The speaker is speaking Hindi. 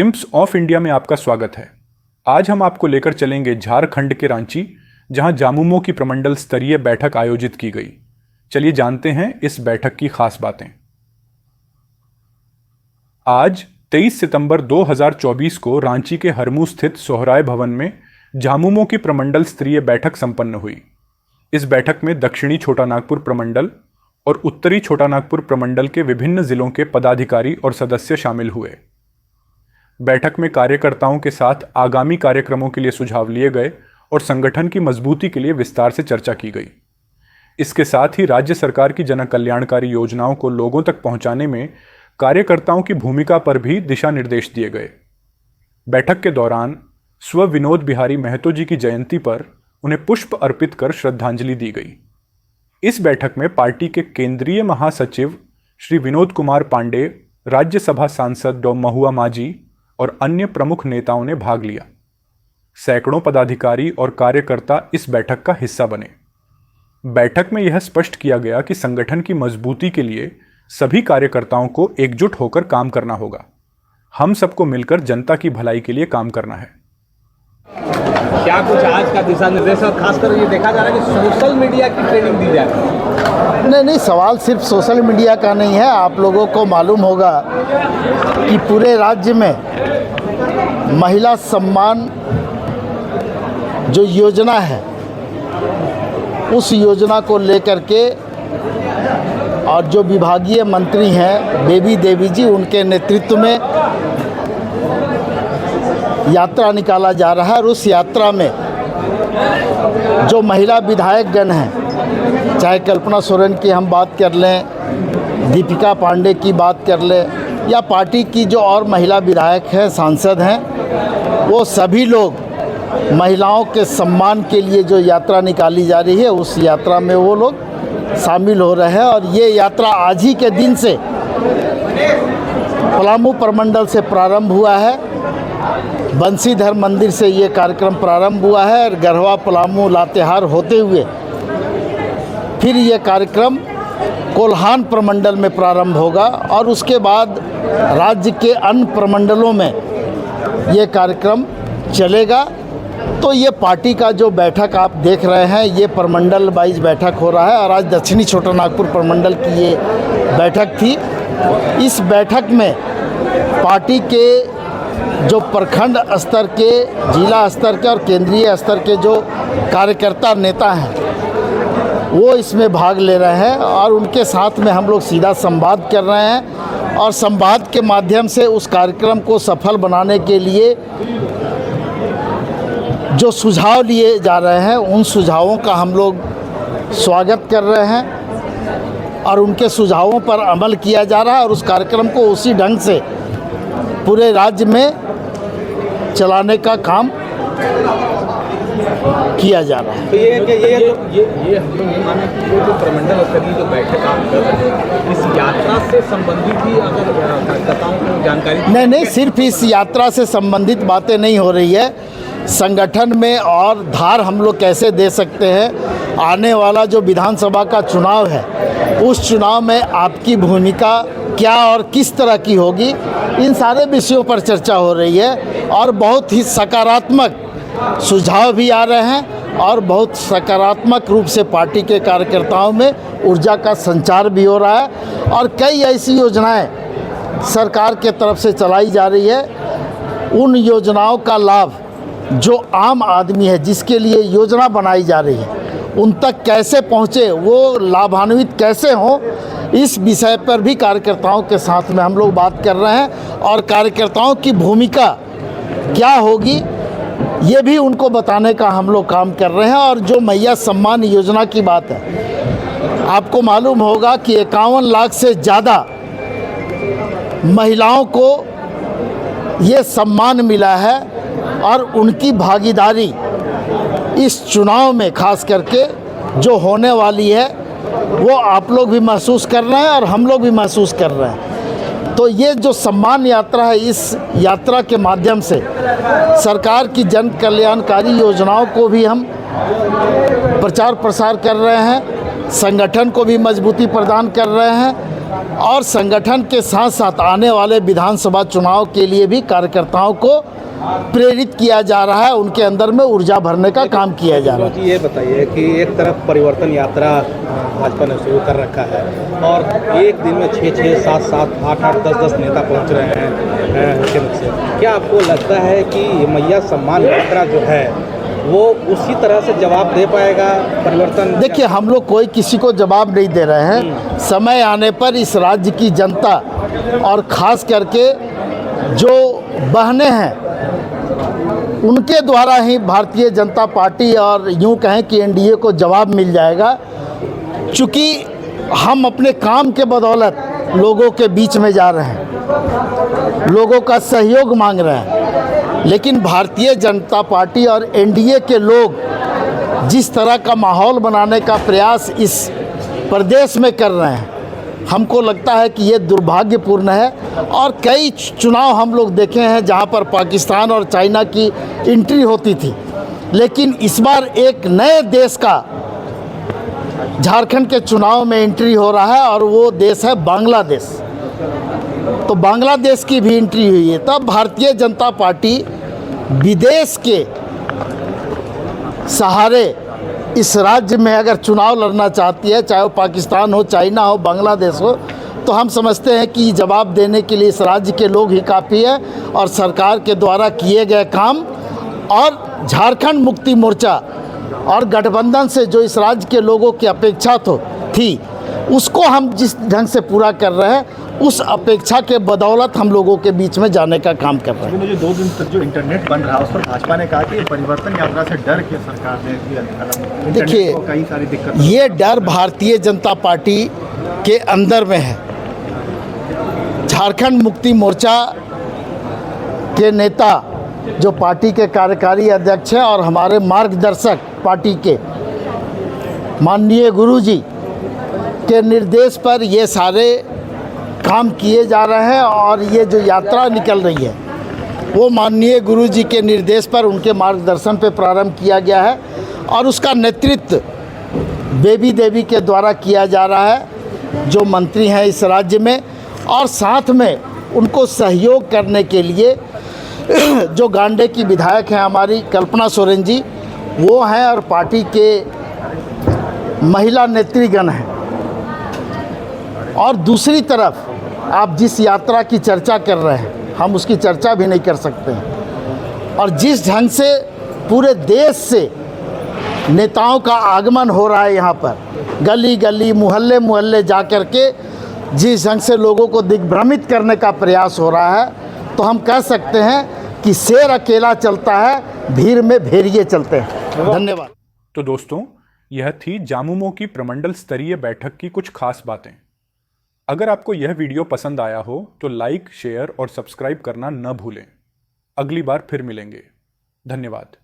टाइम्स ऑफ इंडिया में आपका स्वागत है। आज हम आपको लेकर चलेंगे झारखंड के रांची, जहां झामुमो की प्रमंडल स्तरीय बैठक आयोजित की गई। चलिए जानते हैं इस बैठक की खास बातें। आज 23 सितंबर 2024 को रांची के हरमू स्थित सोहराय भवन में झामुमो की प्रमंडल स्तरीय बैठक संपन्न हुई। इस बैठक में दक्षिणी छोटा नागपुर प्रमंडल और उत्तरी छोटा नागपुर प्रमंडल के विभिन्न जिलों के पदाधिकारी और सदस्य शामिल हुए। बैठक में कार्यकर्ताओं के साथ आगामी कार्यक्रमों के लिए सुझाव लिए गए और संगठन की मजबूती के लिए विस्तार से चर्चा की गई। इसके साथ ही राज्य सरकार की जन कल्याणकारी योजनाओं को लोगों तक पहुंचाने में कार्यकर्ताओं की भूमिका पर भी दिशा निर्देश दिए गए। बैठक के दौरान स्व विनोद बिहारी महतो जी की जयंती पर उन्हें पुष्प अर्पित कर श्रद्धांजलि दी गई। इस बैठक में पार्टी के केंद्रीय महासचिव श्री विनोद कुमार पांडे, राज्यसभा सांसद डॉ महुआ माझी और अन्य प्रमुख नेताओं ने भाग लिया। सैकड़ों पदाधिकारी और कार्यकर्ता इस बैठक का हिस्सा बने। बैठक में यह स्पष्ट किया गया कि संगठन की मजबूती के लिए सभी कार्यकर्ताओं को एकजुट होकर काम करना होगा। हम सबको मिलकर जनता की भलाई के लिए काम करना है। क्या कुछ आज का दिशा निर्देश और खासकर ये देखा जा रहा है कि सोशल मीडिया की ट्रेनिंग दी जा रही है? नहीं, सवाल सिर्फ सोशल मीडिया का नहीं है। आप लोगों को मालूम होगा कि पूरे राज्य में महिला सम्मान जो योजना है, उस योजना को लेकर के और जो विभागीय मंत्री हैं बेबी देवी जी, उनके नेतृत्व में यात्रा निकाला जा रहा है। और उस यात्रा में जो महिला विधायकगण हैं, चाहे कल्पना सोरेन की हम बात कर लें, दीपिका पांडे की बात कर लें, या पार्टी की जो और महिला विधायक हैं, सांसद हैं, वो सभी लोग महिलाओं के सम्मान के लिए जो यात्रा निकाली जा रही है, उस यात्रा में वो लोग शामिल हो रहे हैं। और ये यात्रा आज ही के दिन से पलामू प्रमंडल से प्रारंभ हुआ है। बंसीधर मंदिर से ये कार्यक्रम प्रारंभ हुआ है और गढ़वा, पलामू, लातेहार होते हुए फिर ये कार्यक्रम कोल्हान प्रमंडल में प्रारंभ होगा और उसके बाद राज्य के अन्य प्रमंडलों में ये कार्यक्रम चलेगा। तो ये पार्टी का जो बैठक आप देख रहे हैं, ये प्रमंडल वाइज बैठक हो रहा है और आज दक्षिणी छोटा नागपुर प्रमंडल की ये बैठक थी। इस बैठक में पार्टी के जो प्रखंड स्तर के, जिला स्तर के और केंद्रीय स्तर के जो कार्यकर्ता नेता हैं, वो इसमें भाग ले रहे हैं और उनके साथ में हम लोग सीधा संवाद कर रहे हैं और संवाद के माध्यम से उस कार्यक्रम को सफल बनाने के लिए जो सुझाव लिए जा रहे हैं, उन सुझावों का हम लोग स्वागत कर रहे हैं और उनके सुझावों पर अमल किया जा रहा है और उस कार्यक्रम को उसी ढंग से पूरे राज्य में चलाने का काम किया जा रहा है। तो ये हम लोग ये माने कि वो जो प्रमंडल स्तरीय जो बैठक आप कर रहे हैं, इस यात्रा से संबंधित ही अगर कार्यकर्ताओं को जानकारी? नहीं, सिर्फ इस यात्रा से संबंधित बातें नहीं हो रही है। संगठन में और धार हम लोग कैसे दे सकते हैं, आने वाला जो विधानसभा का चुनाव है, उस चुनाव में आपकी भूमिका क्या और किस तरह की होगी, इन सारे विषयों पर चर्चा हो रही है और बहुत ही सकारात्मक सुझाव भी आ रहे हैं और बहुत सकारात्मक रूप से पार्टी के कार्यकर्ताओं में ऊर्जा का संचार भी हो रहा है और कई ऐसी योजनाएं सरकार के तरफ से चलाई जा रही है। उन योजनाओं का लाभ जो आम आदमी है, जिसके लिए योजना बनाई जा रही है, उन तक कैसे पहुँचे, वो लाभान्वित कैसे हों, इस विषय पर भी कार्यकर्ताओं के साथ में हम लोग बात कर रहे हैं और कार्यकर्ताओं की भूमिका क्या होगी, ये भी उनको बताने का हम लोग काम कर रहे हैं। और जो मैया सम्मान योजना की बात है, आपको मालूम होगा कि 51 लाख से ज़्यादा महिलाओं को ये सम्मान मिला है और उनकी भागीदारी इस चुनाव में खास करके जो होने वाली है, वो आप लोग भी महसूस कर रहे हैं और हम लोग भी महसूस कर रहे हैं। तो ये जो सम्मान यात्रा है, इस यात्रा के माध्यम से सरकार की जन कल्याणकारी योजनाओं को भी हम प्रचार प्रसार कर रहे हैं, संगठन को भी मजबूती प्रदान कर रहे हैं और संगठन के साथ साथ आने वाले विधानसभा चुनाव के लिए भी कार्यकर्ताओं को प्रेरित किया जा रहा है, उनके अंदर में ऊर्जा भरने का काम किया जा रहा है। ये बताइए कि एक तरफ परिवर्तन यात्रा भाजपा ने शुरू कर रखा है और एक दिन में 6-6, 7-7, 8-8, 10-10 नेता पहुंच रहे हैं केंद्र से। क्या आपको लगता है कि मैया सम्मान यात्रा जो है वो उसी तरह से जवाब दे पाएगा परिवर्तन? देखिए, हम लोग कोई किसी को जवाब नहीं दे रहे हैं। समय आने पर इस राज्य की जनता और ख़ास करके जो बहनें हैं उनके द्वारा ही भारतीय जनता पार्टी और यूं कहें कि एनडीए को जवाब मिल जाएगा। चूँकि हम अपने काम के बदौलत लोगों के बीच में जा रहे हैं, लोगों का सहयोग मांग रहे हैं, लेकिन भारतीय जनता पार्टी और एनडीए के लोग जिस तरह का माहौल बनाने का प्रयास इस प्रदेश में कर रहे हैं, हमको लगता है कि ये दुर्भाग्यपूर्ण है। और कई चुनाव हम लोग देखे हैं जहां पर पाकिस्तान और चाइना की एंट्री होती थी, लेकिन इस बार एक नए देश का झारखंड के चुनाव में एंट्री हो रहा है और वो देश है बांग्लादेश। तो बांग्लादेश की भी एंट्री हुई है। तब भारतीय जनता पार्टी विदेश के सहारे इस राज्य में अगर चुनाव लड़ना चाहती है, चाहे वो पाकिस्तान हो, चाइना हो, बांग्लादेश हो, तो हम समझते हैं कि जवाब देने के लिए इस राज्य के लोग ही काफ़ी है। और सरकार के द्वारा किए गए काम और झारखंड मुक्ति मोर्चा और गठबंधन से जो इस राज्य के लोगों की अपेक्षा थी, उसको हम जिस ढंग से पूरा कर रहे हैं, उस अपेक्षा के बदौलत हम लोगों के बीच में जाने का काम कर रहे हैं। मुझे 2 दिन तक जो इंटरनेट बंद रहा उस पर भाजपा ने कहा कि ये परिवर्तन यात्रा से डर के सरकार ने देखिए, कई सारी दिक्कत, ये डर भारतीय जनता पार्टी के अंदर में है। झारखंड मुक्ति मोर्चा के नेता जो पार्टी के कार्यकारी अध्यक्ष हैं और हमारे मार्गदर्शक पार्टी के माननीय गुरुजी के निर्देश पर ये सारे काम किए जा रहे हैं। और ये जो यात्रा निकल रही है वो माननीय गुरुजी के निर्देश पर, उनके मार्गदर्शन पे प्रारंभ किया गया है और उसका नेतृत्व बेबी देवी के द्वारा किया जा रहा है, जो मंत्री हैं इस राज्य में। और साथ में उनको सहयोग करने के लिए जो गांडे की विधायक हैं हमारी कल्पना सोरेन जी, वो हैं, और पार्टी के महिला नेतृगण हैं। और दूसरी तरफ आप जिस यात्रा की चर्चा कर रहे हैं, हम उसकी चर्चा भी नहीं कर सकते हैं। और जिस ढंग से पूरे देश से नेताओं का आगमन हो रहा है यहाँ पर, गली गली, मोहल्ले मोहल्ले जा कर के जिस ढंग से लोगों को दिग्भ्रमित करने का प्रयास हो रहा है, तो हम कह सकते हैं कि शेर अकेला चलता है, भीड़ में भेड़िए चलते हैं। धन्यवाद। तो दोस्तों, यह थी जामुमो की प्रमंडल स्तरीय बैठक की कुछ खास बातें। अगर आपको यह वीडियो पसंद आया हो तो लाइक, शेयर और सब्सक्राइब करना न भूलें। अगली बार फिर मिलेंगे। धन्यवाद।